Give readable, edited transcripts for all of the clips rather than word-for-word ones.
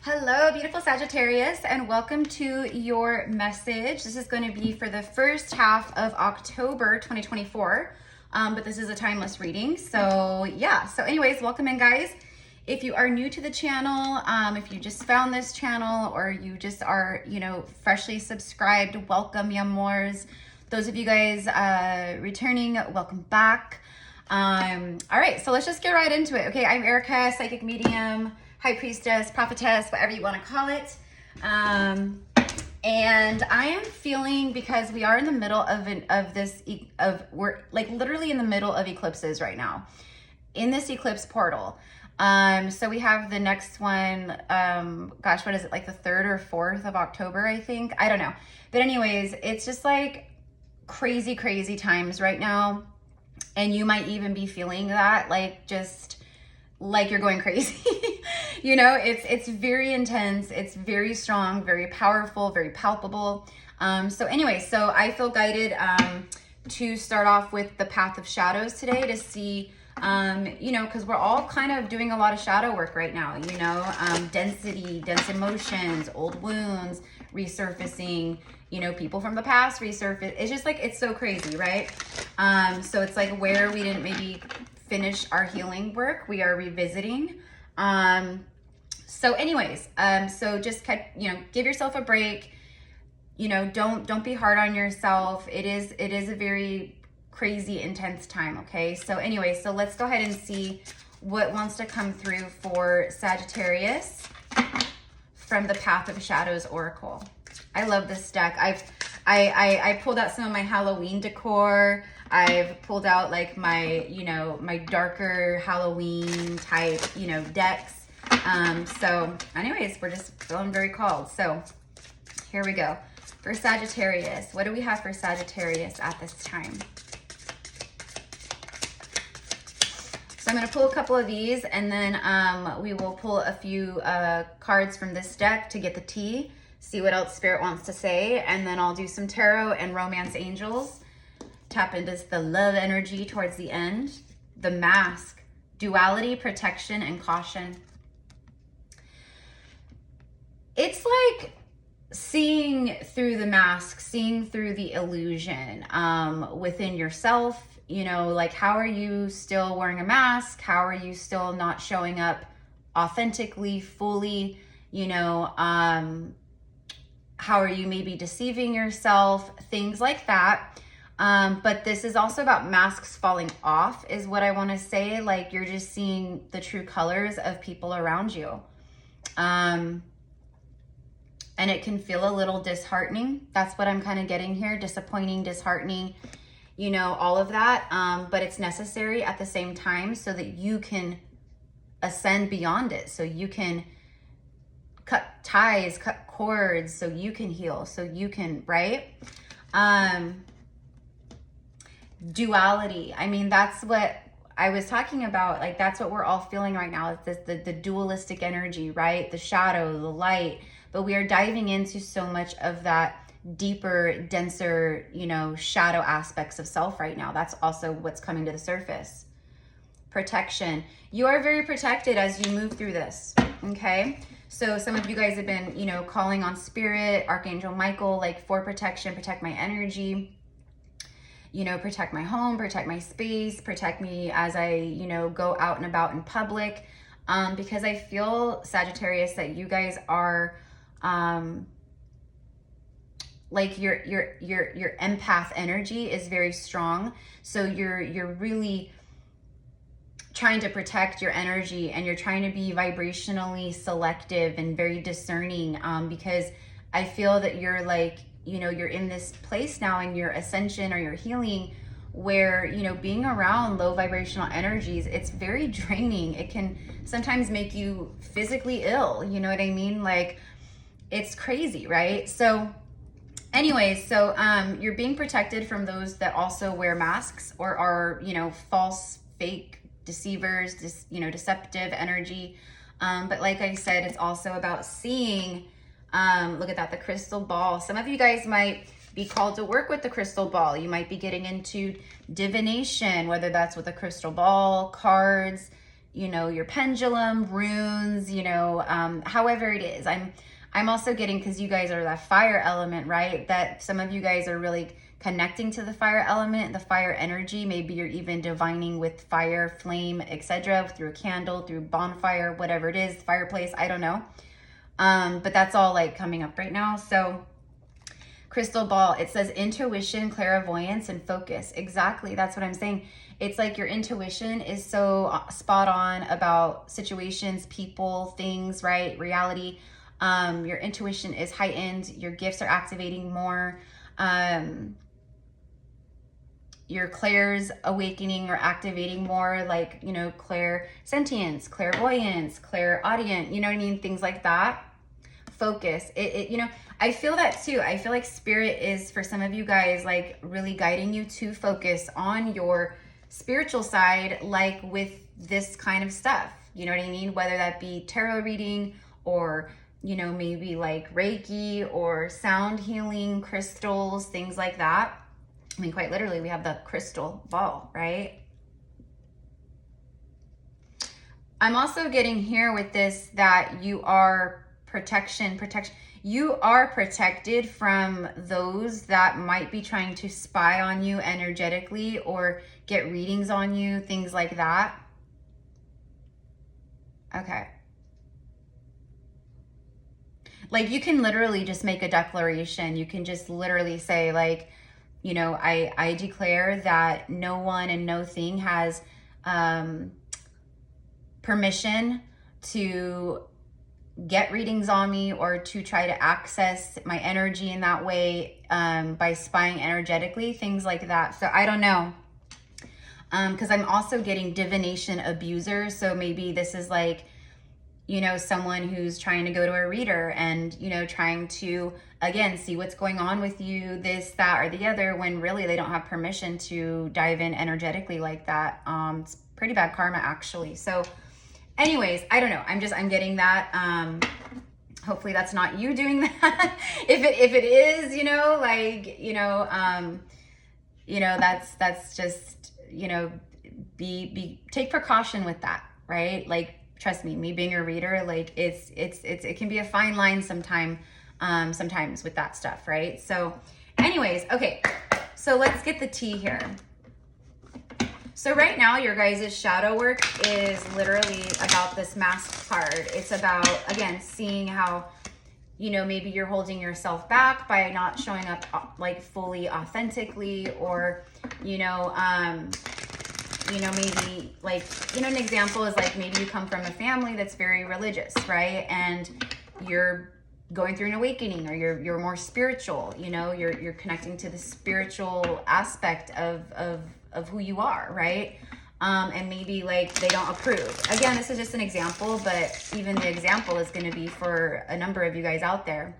Hello, beautiful Sagittarius, and welcome to your message. This is going to be for the first half of October 2024, but this is a timeless reading. So yeah, so anyways, welcome in, guys. If you are new to the channel, if you just found this channel, or you just are, freshly subscribed, welcome, yamors. Those of you guys returning, welcome back. All right, so let's just get right into it. Okay, I'm Erica, psychic medium, high priestess, prophetess, whatever you want to call it. And I am feeling, because we are in the middle of we're like literally in the middle of eclipses right now, in this eclipse portal. So we have the next one, gosh, what is it, like the 3rd or 4th of October, I think, I don't know. But anyways, it's just like crazy times right now. And you might even be feeling that, like, just like you're going crazy. It's very intense. It's very strong, very powerful, very palpable. So anyway, so I feel guided to start off with the path of shadows today to see, because we're all kind of doing a lot of shadow work right now, density, dense emotions, old wounds, resurfacing, people from the past resurface. It's just like, it's so crazy, right? So it's like where we didn't maybe finish our healing work, we are revisiting. So anyways, so just give yourself a break. Don't be hard on yourself. It is a very crazy, intense time. Okay. So anyway, so let's go ahead and see what wants to come through for Sagittarius from the Path of Shadows Oracle. I love this deck. I pulled out some of my Halloween decor. I've pulled out like my, my darker Halloween type, decks. So anyways, we're just feeling very called. So here we go. For Sagittarius, what do we have for Sagittarius at this time? So I'm going to pull a couple of these, and then we will pull a few cards from this deck to get the tea, see what else Spirit wants to say, and then I'll do some tarot and romance angels. Tap into the love energy towards the end. The mask, duality, protection, and caution. It's like seeing through the mask, seeing through the illusion within yourself. Like, how are you still wearing a mask? How are you still not showing up authentically, fully? How are you maybe deceiving yourself? Things like that. But this is also about masks falling off, is what I want to say. Like, you're just seeing the true colors of people around you. And it can feel a little disheartening. That's what I'm kind of getting here. Disappointing, disheartening, all of that. But it's necessary at the same time so that you can ascend beyond it. So you can cut ties, cut cords, so you can heal, so you can, right? Duality. I mean, that's what I was talking about. Like, that's what we're all feeling right now. It's the dualistic energy, right? The shadow, the light. But we are diving into so much of that deeper, denser, shadow aspects of self right now. That's also what's coming to the surface. Protection. You are very protected as you move through this, okay? So some of you guys have been, calling on Spirit, Archangel Michael, like, for protection, protect my energy, protect my home, protect my space, protect me as I, go out and about in public. Because I feel, Sagittarius, that you guys are, like, your empath energy is very strong. So you're really trying to protect your energy, and you're trying to be vibrationally selective and very discerning, because I feel that you're like, you're in this place now in your ascension or your healing where, being around low vibrational energies, it's very draining. It can sometimes make you physically ill. You know what I mean? Like, it's crazy, right? So anyways, so you're being protected from those that also wear masks or are, false, fake deceivers, deceptive energy. But like I said, it's also about seeing, look at that, the crystal ball. Some of you guys might be called to work with the crystal ball. You might be getting into divination, whether that's with a crystal ball, cards, you know, your pendulum, runes, you know, however it is. I'm also getting, because you guys are that fire element, right? That some of you guys are really connecting to the fire element, the fire energy. Maybe you're even divining with fire, flame, etc. through a candle, through bonfire, whatever it is, fireplace, I don't know. But that's all like coming up right now. So crystal ball, it says intuition, clairvoyance, and focus. Exactly, that's what I'm saying. It's like your intuition is so spot on about situations, people, things, right? Reality. Your intuition is heightened. Your gifts are activating more. Your clairs awakening or activating more, like, you know, clairsentience, clairvoyance, clairaudient, you know what I mean? Things like that. Focus. You know, I feel that too. I feel like spirit is, for some of you guys, like really guiding you to focus on your spiritual side, like with this kind of stuff. You know what I mean? Whether that be tarot reading or, you know, maybe like Reiki or sound healing, crystals, things like that. I mean, quite literally, we have the crystal ball, right? I'm also getting here with this that you are protection. You are protected from those that might be trying to spy on you energetically or get readings on you, things like that. Okay. Like, you can literally just make a declaration. You can just literally say, like, you know, I declare that no one and no thing has permission to get readings on me or to try to access my energy in that way by spying energetically, things like that. So I don't know. Because I'm also getting divination abuser. So maybe this is like, you know, someone who's trying to go to a reader and, you know, trying to, again, see what's going on with you, this, that, or the other, when really they don't have permission to dive in energetically like that. It's pretty bad karma, actually. So anyways, I don't know. I'm getting that. Hopefully that's not you doing that. if it is, you know, like, you know, that's just, you know, take precaution with that, right? Like, trust me being a reader, like it can be a fine line sometimes with that stuff, right? So anyways, okay, so let's get the tea here. So right now, your guys' shadow work is literally about this mask card. It's about, again, seeing how, you know, maybe you're holding yourself back by not showing up like fully authentically, or, you know, maybe like, you know, an example is like, maybe you come from a family that's very religious, right? And you're going through an awakening, or you're more spiritual, you know, you're connecting to the spiritual aspect of who you are, right? And maybe like they don't approve. Again, this is just an example, but even the example is going to be for a number of you guys out there.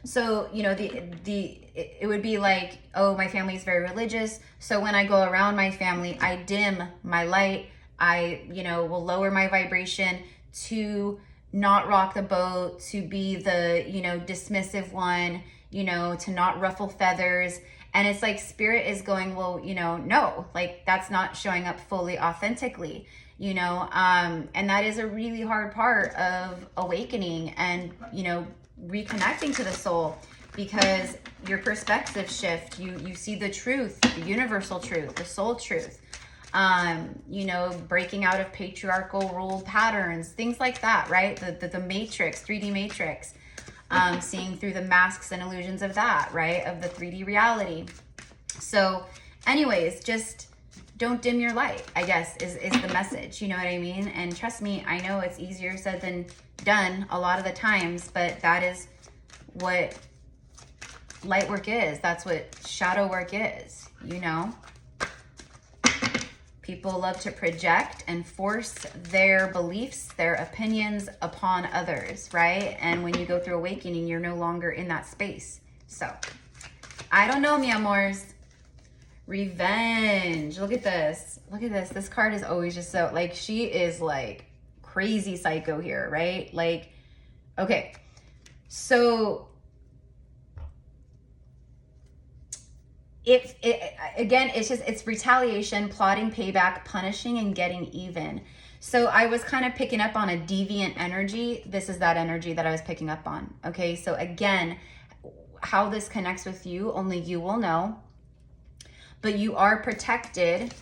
So, you know, it would be like, oh, my family is very religious. So when I go around my family, I dim my light. I, you know, will lower my vibration to not rock the boat, to be the, you know, dismissive one, you know, to not ruffle feathers. And it's like spirit is going, well, you know, no, like that's not showing up fully authentically, you know, and that is a really hard part of awakening and, you know, reconnecting to the soul, because your perspective shift, you see the truth, the universal truth, the soul truth, you know, breaking out of patriarchal ruled patterns, things like that, right? The matrix, 3D matrix, seeing through the masks and illusions of that, right? Of the 3D reality. So anyways, just don't dim your light, I guess, is the message, you know what I mean? And trust me, I know it's easier said than done a lot of the times, but that is what light work is. That's what shadow work is, you know? People love to project and force their beliefs, their opinions upon others, right? And when you go through awakening, you're no longer in that space. So, I don't know, mi amors. Revenge. Look at this. Look at this. This card is always just so, like, she is like crazy psycho here, right? Like, okay. So, again, it's retaliation, plotting, payback, punishing, and getting even. So I was kind of picking up on a deviant energy. This is that energy that I was picking up on. Okay, so again, how this connects with you, only you will know. But you are protected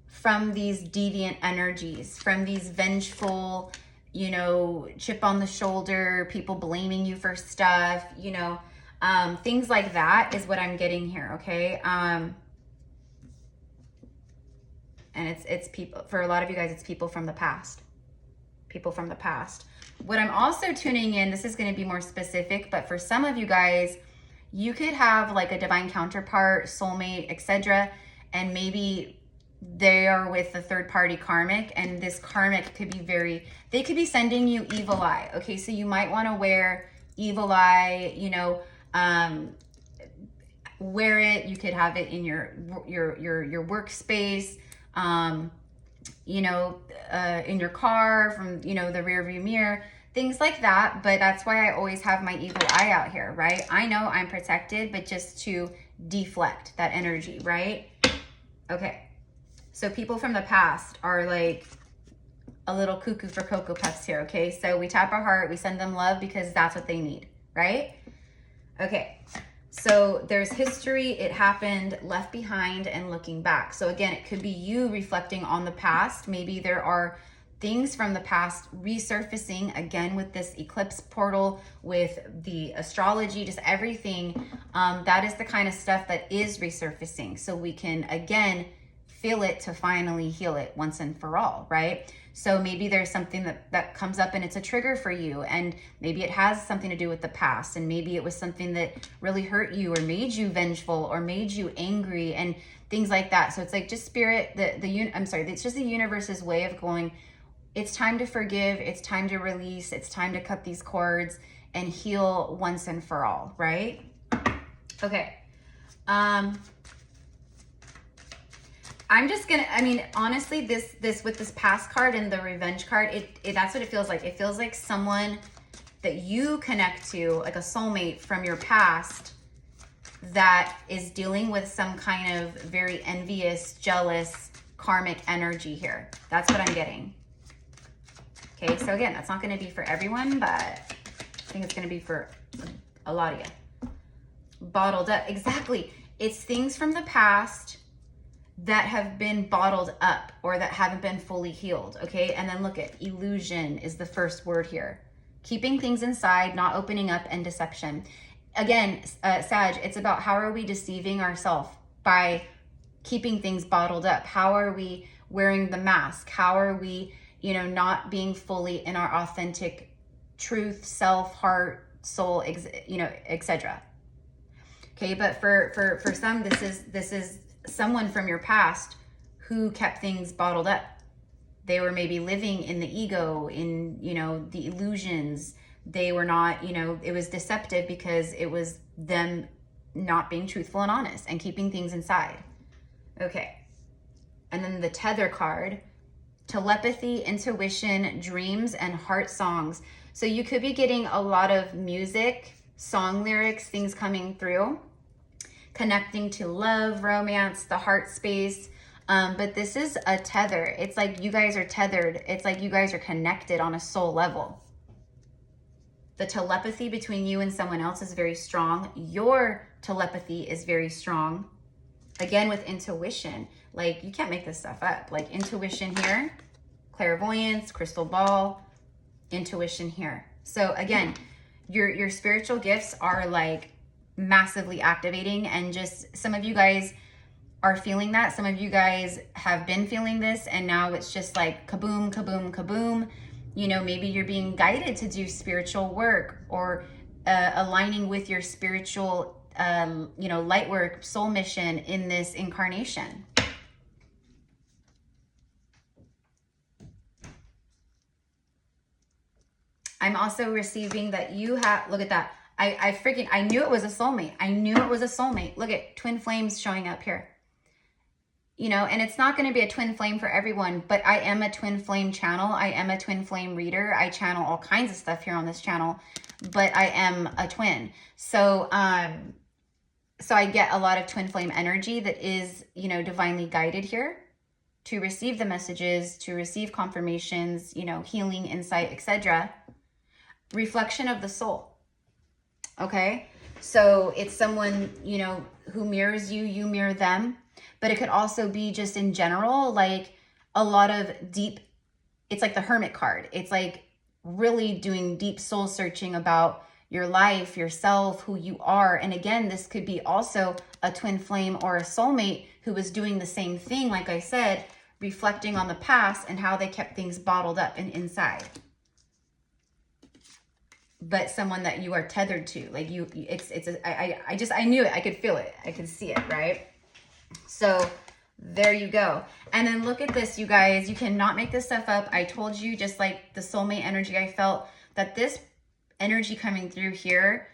from these deviant energies, from these vengeful, you know, chip on the shoulder, people blaming you for stuff, you know, things like that is what I'm getting here, okay? And it's people, for a lot of you guys, it's people from the past. People from the past. What I'm also tuning in, this is going to be more specific, but for some of you guys, you could have like a divine counterpart, soulmate, etc. And maybe they are with the third party karmic, and this karmic could be they could be sending you evil eye. Okay, so you might want to wear evil eye, you know, wear it. You could have it in your workspace, you know, in your car, from, you know, the rear view mirror, things like that. But that's why I always have my evil eye out here, right? I know I'm protected, but just to deflect that energy, right? Okay. So people from the past are like a little cuckoo for Cocoa Puffs here, okay? So we tap our heart, we send them love because that's what they need, right? Okay, so there's history, it happened, left behind, and looking back. So again, it could be you reflecting on the past. Maybe there are things from the past resurfacing again with this eclipse portal, with the astrology, just everything. That is the kind of stuff that is resurfacing. So we can, again, feel it to finally heal it once and for all, right? So maybe there's something that comes up and it's a trigger for you, and maybe it has something to do with the past, and maybe it was something that really hurt you or made you vengeful or made you angry and things like that. So it's like just spirit, it's just the universe's way of going, it's time to forgive, it's time to release, it's time to cut these cords and heal once and for all, right? Okay. I'm just gonna, I mean, honestly, this with this past card and the revenge card, that's what it feels like. It feels like someone that you connect to, like a soulmate from your past, that is dealing with some kind of very envious, jealous, karmic energy here. That's what I'm getting. Okay, so again, that's not gonna be for everyone, but I think it's gonna be for a lot of you. Bottled up, exactly. It's things from the past that have been bottled up or that haven't been fully healed, okay? And then look at illusion is the first word here. Keeping things inside, not opening up, and deception. Again, Sag, it's about how are we deceiving ourselves by keeping things bottled up? How are we wearing the mask? How are we, you know, not being fully in our authentic truth, self, heart, soul, you know, etc. Okay, but for some, this is someone from your past who kept things bottled up. They were maybe living in the ego, in, you know, the illusions. They were not, you know, it was deceptive because it was them not being truthful and honest and keeping things inside. Okay. And then the Tether card, telepathy, intuition, dreams, and heart songs. So you could be getting a lot of music, song lyrics, things coming through, connecting to love, romance, the heart space. But this is a tether. It's like you guys are tethered. It's like you guys are connected on a soul level. The telepathy between you and someone else is very strong. Your telepathy is very strong. Again, with intuition, like you can't make this stuff up. Like intuition here, clairvoyance, crystal ball, intuition here. So again, your spiritual gifts are like massively activating, and just some of you guys are feeling that. Some of you guys have been feeling this, and now it's just like kaboom, kaboom, kaboom. You know, maybe you're being guided to do spiritual work or aligning with your spiritual, you know, light work, soul mission in this incarnation. I'm also receiving that you have, look at that. I knew it was a soulmate. I knew it was a soulmate. Look at twin flames showing up here. You know, and it's not going to be a twin flame for everyone, but I am a twin flame channel. I am a twin flame reader. I channel all kinds of stuff here on this channel, but I am a twin. So, so I get a lot of twin flame energy that is, you know, divinely guided here to receive the messages, to receive confirmations, you know, healing, insight, etc. Reflection of the soul. Okay? So it's someone, you know, who mirrors you, you mirror them. But it could also be just in general, like a lot of deep, it's like the Hermit card. It's like really doing deep soul searching about your life, yourself, who you are. And again, this could be also a twin flame or a soulmate who was doing the same thing, like I said, reflecting on the past and how they kept things bottled up and inside. But someone that you are tethered to, like I knew it, I could feel it, I could see it, right? So there you go. And then look at this, you guys, you cannot make this stuff up. I told you, just like the soulmate energy, I felt that this energy coming through here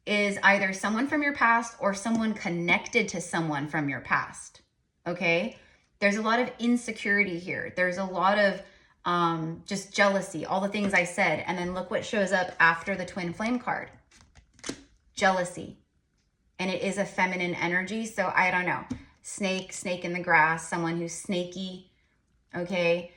is either someone from your past or someone connected to someone from your past. Okay? There's a lot of insecurity here. There's a lot of just jealousy, all the things I said. And then look what shows up after the twin flame card. Jealousy. And it is a feminine energy. So I don't know. Snake in the grass, someone who's snaky. Okay.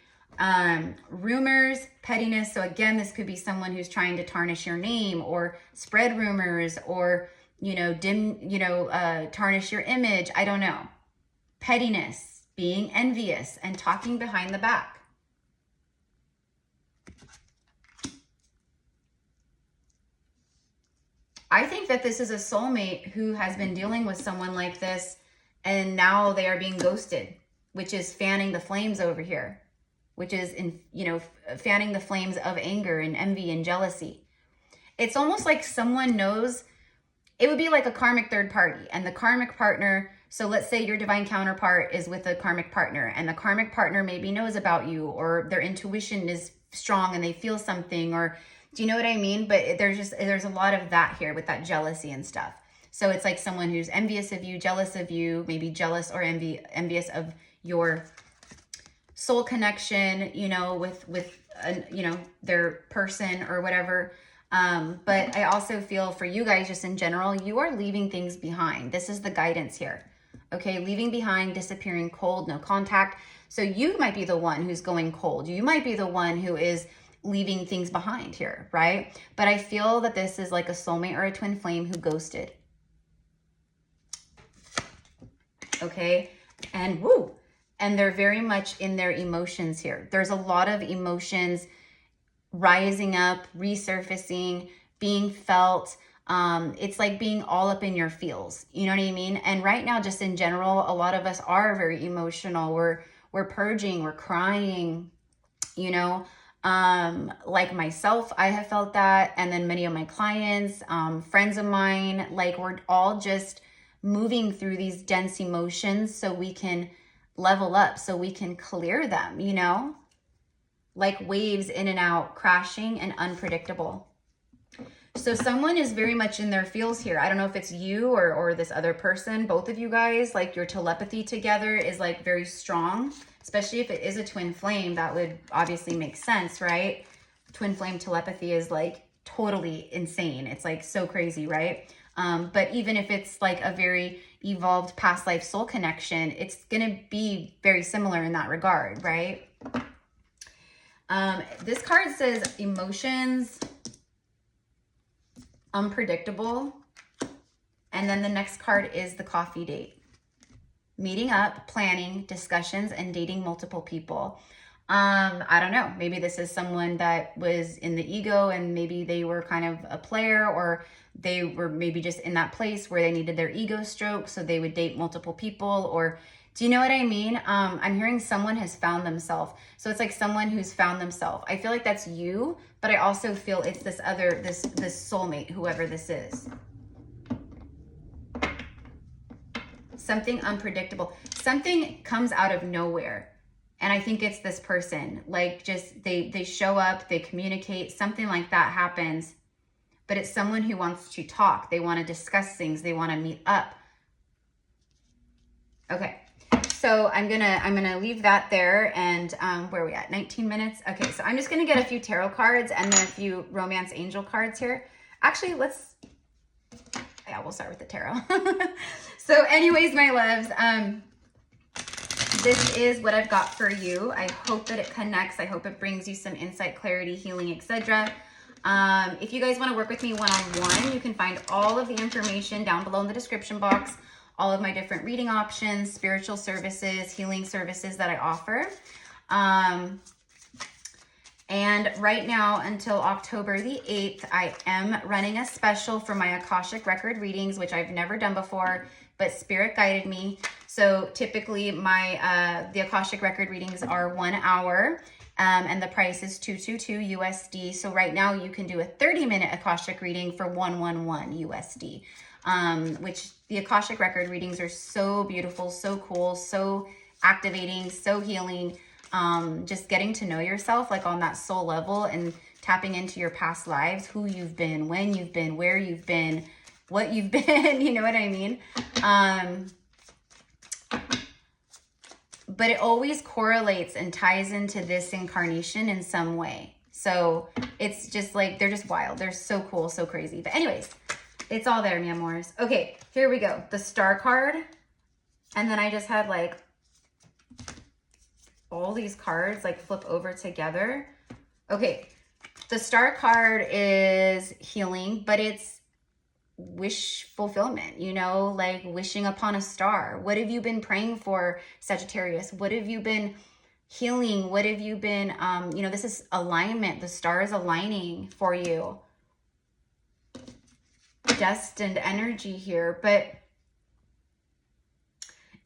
Rumors, pettiness. So again, this could be someone who's trying to tarnish your name or spread rumors or, you know, tarnish your image. I don't know. Pettiness, being envious and talking behind the back. I think that this is a soulmate who has been dealing with someone like this and now they are being ghosted, which is fanning the flames over here, which is, fanning the flames of anger and envy and jealousy. It's almost like someone knows, it would be like a karmic third party and the karmic partner. So let's say your divine counterpart is with a karmic partner and the karmic partner maybe knows about you or their intuition is strong and they feel something, or do you know what I mean? But there's a lot of that here with that jealousy and stuff. So it's like someone who's envious of you, jealous of you, maybe jealous or envious of your soul connection, you know, with their person or whatever. But I also feel for you guys, just in general, you are leaving things behind. This is the guidance here. Okay, leaving behind, disappearing cold, no contact. So you might be the one who's going cold. You might be the one who is leaving things behind here, right? But I feel that this is like a soulmate or a twin flame who ghosted. Okay, and woo, and they're very much in their emotions here. There's a lot of emotions rising up, resurfacing, being felt. It's like being all up in your feels, you know what I mean? And right now, just in general, a lot of us are very emotional. We're purging, we're crying, you know. Like myself, I have felt that. And then many of my clients, friends of mine, like we're all just moving through these dense emotions so we can level up, so we can clear them, you know, like waves in and out, crashing and unpredictable. So someone is very much in their feels here. I don't know if it's you or this other person, both of you guys, like your telepathy together is like very strong, especially if it is a twin flame. That would obviously make sense, right? Twin flame telepathy is like totally insane. It's like so crazy, right? But even if it's like a very evolved past life soul connection, it's going to be very similar in that regard, right? This card says emotions, unpredictable. And then the next card is the coffee date. Meeting up, planning, discussions, and dating multiple people. I don't know. Maybe this is someone that was in the ego and maybe they were kind of a player, or they were maybe just in that place where they needed their ego stroke, so they would date multiple people. Or do you know what I mean? I'm hearing someone has found themselves. So it's like someone who's found themselves. I feel like that's you, but I also feel it's this soulmate, whoever this is. Something unpredictable. Something comes out of nowhere. And I think it's this person. Like just they show up, they communicate, something like that happens. But it's someone who wants to talk. They want to discuss things. They want to meet up. Okay. So I'm gonna leave that there, and where are we at? 19 minutes. Okay, so I'm just gonna get a few tarot cards and then a few romance angel cards here. Actually, we'll start with the tarot. So anyways, my loves, this is what I've got for you. I hope that it connects. I hope it brings you some insight, clarity, healing, etc. If you guys want to work with me one-on-one, you can find all of the information down below in the description box, all of my different reading options, spiritual services, healing services that I offer. And right now until October the 8th, I am running a special for my Akashic record readings, which I've never done before, but Spirit guided me. So typically the Akashic record readings are 1 hour. And the price is $222 USD. So right now you can do a 30-minute Akashic reading for $111 USD, which the Akashic record readings are so beautiful, so cool, so activating, so healing. Just getting to know yourself like on that soul level and tapping into your past lives, who you've been, when you've been, where you've been, what you've been, you know what I mean? But it always correlates and ties into this incarnation in some way. So it's just like, they're just wild. They're so cool, so crazy. But anyways, it's all there, mi amores. Okay, here we go. The star card. And then I just had like all these cards like flip over together. Okay, the star card is healing, but it's wish fulfillment, you know, like wishing upon a star. What have you been praying for, Sagittarius? What have you been healing? What have you been, you know, this is alignment. The star is aligning for you. Destined energy here, but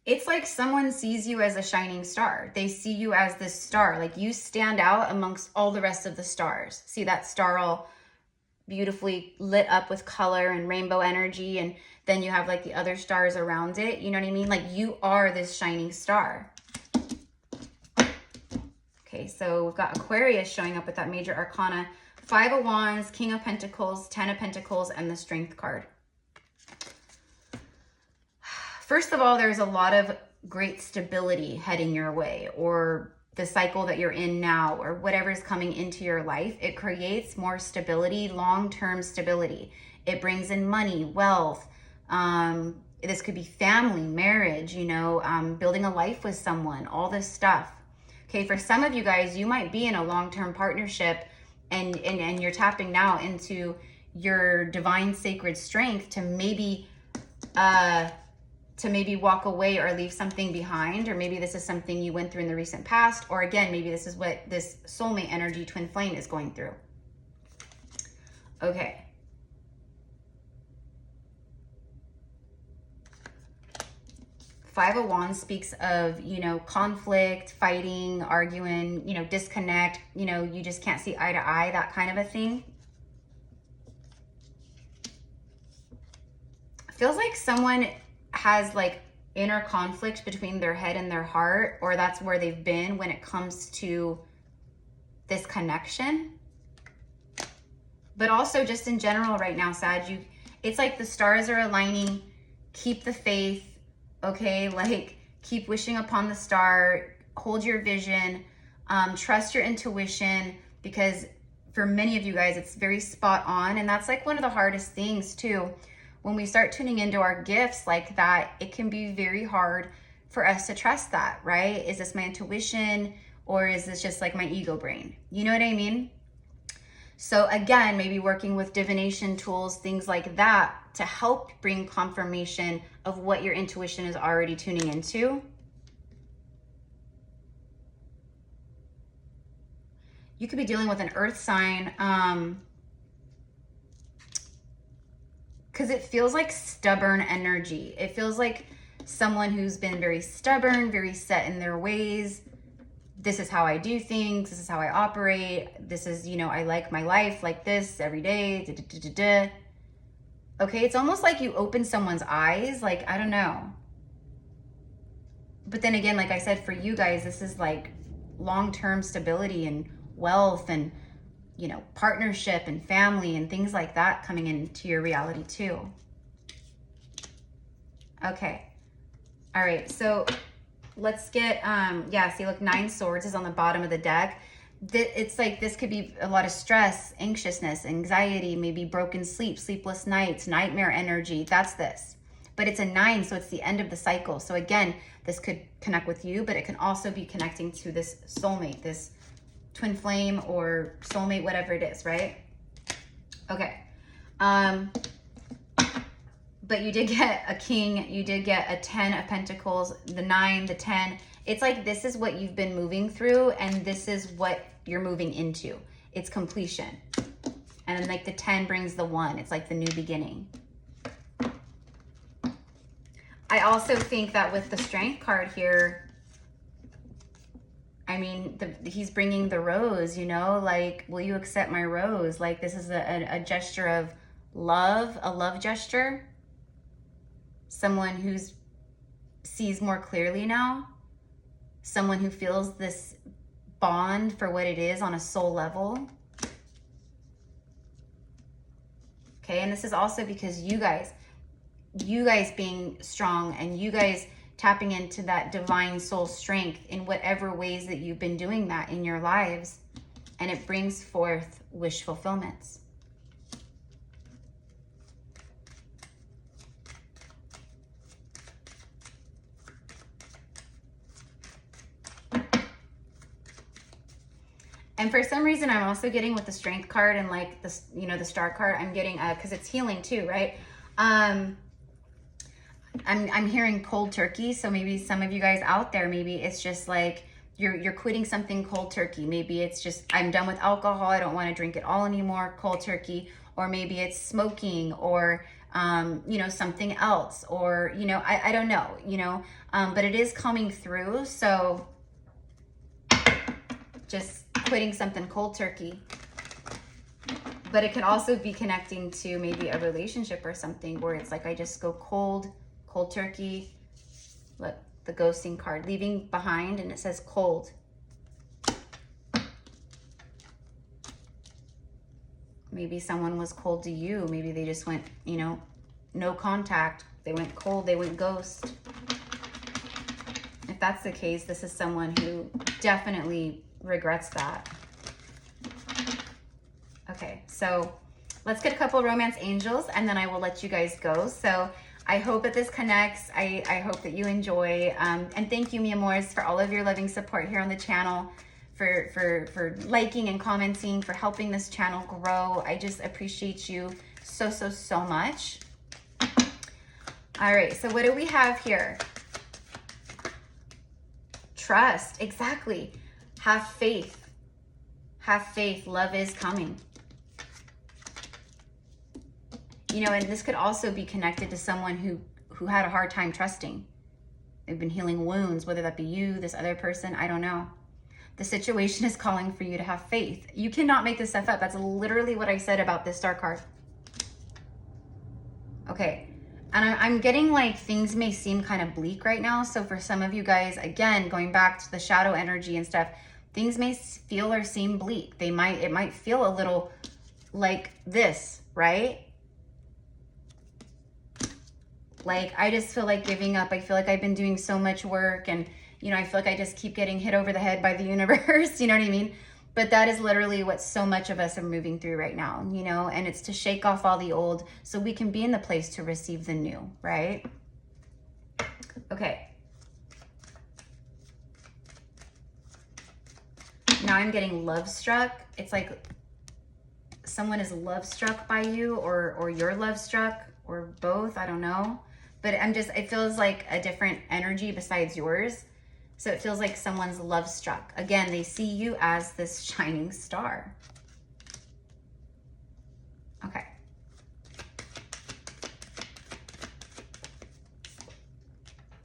it's like someone sees you as a shining star. They see you as this star, like you stand out amongst all the rest of the stars. See that star all beautifully lit up with color and rainbow energy, and then you have like the other stars around it, you know what I mean? Like you are this shining star. Okay, so we've got Aquarius showing up with that major arcana, 5 of Wands, King of Pentacles, 10 of Pentacles, and the Strength card. First of all, there's a lot of great stability heading your way, or the cycle that you're in now, or whatever's coming into your life. It creates more stability, long-term stability. It brings in money, wealth. This could be family, marriage, you know, building a life with someone, all this stuff. Okay, for some of you guys, you might be in a long-term partnership and you're tapping now into your divine sacred strength to maybe walk away or leave something behind, or maybe this is something you went through in the recent past, or again, maybe this is what this soulmate energy twin flame is going through. Okay. Five of Wands speaks of, you know, conflict, fighting, arguing, you know, disconnect, you know, you just can't see eye to eye, that kind of a thing. Feels like someone has like inner conflict between their head and their heart, or that's where they've been when it comes to this connection. But also just in general right now, Sag, it's like the stars are aligning. Keep the faith, okay? Like keep wishing upon the star, hold your vision, trust your intuition, because for many of you guys, it's very spot on. And that's like one of the hardest things too. When we start tuning into our gifts like that, it can be very hard for us to trust that, right? Is this my intuition, or is this just like my ego brain? You know what I mean? So again, maybe working with divination tools, things like that, to help bring confirmation of what your intuition is already tuning into. You could be dealing with an earth sign, because it feels like stubborn energy. It feels like someone who's been very stubborn, very set in their ways. This is how I do things. This is how I operate. This is, you know, I like my life like this every day. Da, da, da, da, da. Okay, it's almost like you open someone's eyes. Like, I don't know. But then again, like I said, for you guys, this is like long-term stability and wealth and, you know, partnership and family and things like that coming into your reality too. Okay. All right. So let's get, yeah, see, look, 9 swords is on the bottom of the deck. It's like, this could be a lot of stress, anxiousness, anxiety, maybe broken sleep, sleepless nights, nightmare energy. That's this. but it's a 9, so it's the end of the cycle. So again, this could connect with you, but it can also be connecting to this soulmate, this twin flame or soulmate, whatever it is, right? Okay. But you did get a king, you did get a 10 of Pentacles, the 9, the 10. It's like this is what you've been moving through, and this is what you're moving into. It's completion. And then like the 10 brings the 1. It's like the new beginning. I also think that with the Strength card here, I mean, he's bringing the rose, you know, like, will you accept my rose? Like, this is a gesture of love, a love gesture. Someone who sees more clearly now. Someone who feels this bond for what it is on a soul level. Okay, and this is also because you guys being strong and you guys tapping into that divine soul strength in whatever ways that you've been doing that in your lives, and it brings forth wish fulfillments. And for some reason, I'm also getting with the Strength card and like this, you know, the Star card, I'm getting, because it's healing too, right? I'm hearing cold turkey. So maybe some of you guys out there, maybe it's just like you're quitting something cold turkey. Maybe it's just, I'm done with alcohol. I don't want to drink it all anymore, cold turkey. Or maybe it's smoking, or, you know, something else, or, you know, I don't know, you know, but it is coming through. So just quitting something cold turkey. But it could also be connecting to maybe a relationship or something where it's like, I just go cold turkey. Look, the ghosting card, leaving behind, and it says cold. Maybe someone was cold to you. Maybe they just went, you know, no contact. They went cold, they went ghost. If that's the case, this is someone who definitely regrets that. Okay, so let's get a couple romance angels and then I will let you guys go. So I hope that this connects. I hope that you enjoy. And thank you, mi amores, for all of your loving support here on the channel, for liking and commenting, for helping this channel grow. I just appreciate you so, so, so much. All right, so what do we have here? Trust, exactly. Have faith. Have faith. Love is coming. You know, and this could also be connected to someone who had a hard time trusting. They've been healing wounds, whether that be you, this other person, I don't know. The situation is calling for you to have faith. You cannot make this stuff up. That's literally what I said about this Star card. Okay, and I'm getting like things may seem kind of bleak right now. So for some of you guys, again, going back to the shadow energy and stuff, things may feel or seem bleak. It might feel a little like this, right? Like, I just feel like giving up. I feel like I've been doing so much work and, you know, I feel like I just keep getting hit over the head by the universe, you know what I mean? But that is literally what so much of us are moving through right now, you know, and it's to shake off all the old so we can be in the place to receive the new, right? Okay. Now I'm getting love struck. It's like someone is love struck by you, or you're love struck, or both, I don't know. But it feels like a different energy besides yours. So it feels like someone's love struck. Again, they see you as this shining star. Okay.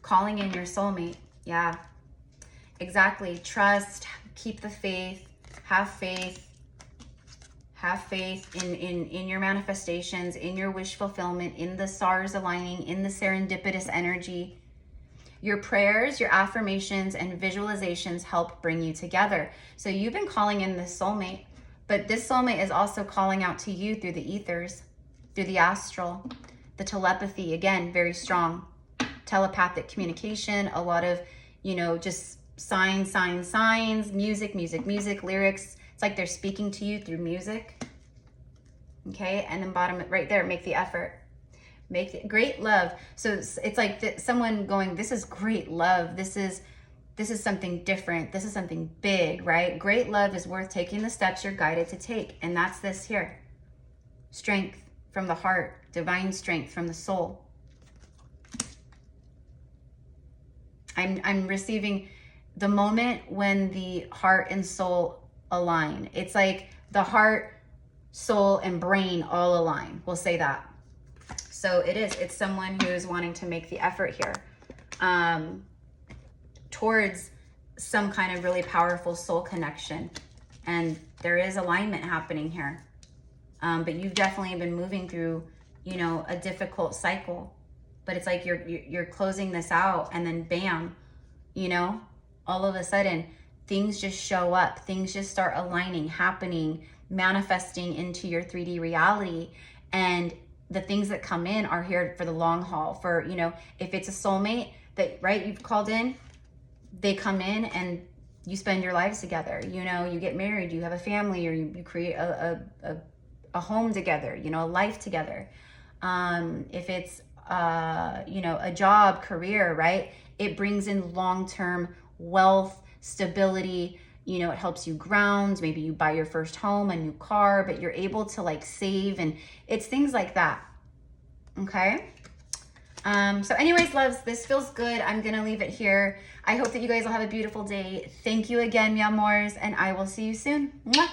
Calling in your soulmate. Yeah, exactly. Trust, keep the faith, have faith. Have faith in your manifestations, in your wish fulfillment, in the stars aligning, in the serendipitous energy. Your prayers, your affirmations, and visualizations help bring you together. So you've been calling in this soulmate, but this soulmate is also calling out to you through the ethers, through the astral, the telepathy, again, very strong. Telepathic communication, a lot of, you know, just signs, music, lyrics. It's like they're speaking to you through music. Okay, and then bottom right there, make the effort. Make it great love. So it's like someone going, this is great love. This is something different. This is something big, right? Great love is worth taking the steps you're guided to take. And that's this here. Strength from the heart, divine strength from the soul. I'm receiving the moment when the heart and soul align. It's like the heart, soul, and brain all align. We'll say that. So it's someone who is wanting to make the effort here towards some kind of really powerful soul connection. And there is alignment happening here. But you've definitely been moving through, you know, a difficult cycle. But it's like you're closing this out, and then bam, you know, all of a sudden things just show up. Things just start aligning, happening, manifesting into your 3D reality. And the things that come in are here for the long haul. For, you know, if it's a soulmate that, right, you've called in, they come in and you spend your lives together. You know, you get married, you have a family, or you create a home together, you know, a life together. If it's you know, a job, career, right? It brings in long-term wealth, stability, you know, it helps you ground. Maybe you buy your first home, a new car, but you're able to like save, and it's things like that. Okay. So anyways, loves, this feels good. I'm going to leave it here. I hope that you guys will have a beautiful day. Thank you again, mi amores, and I will see you soon. Mwah!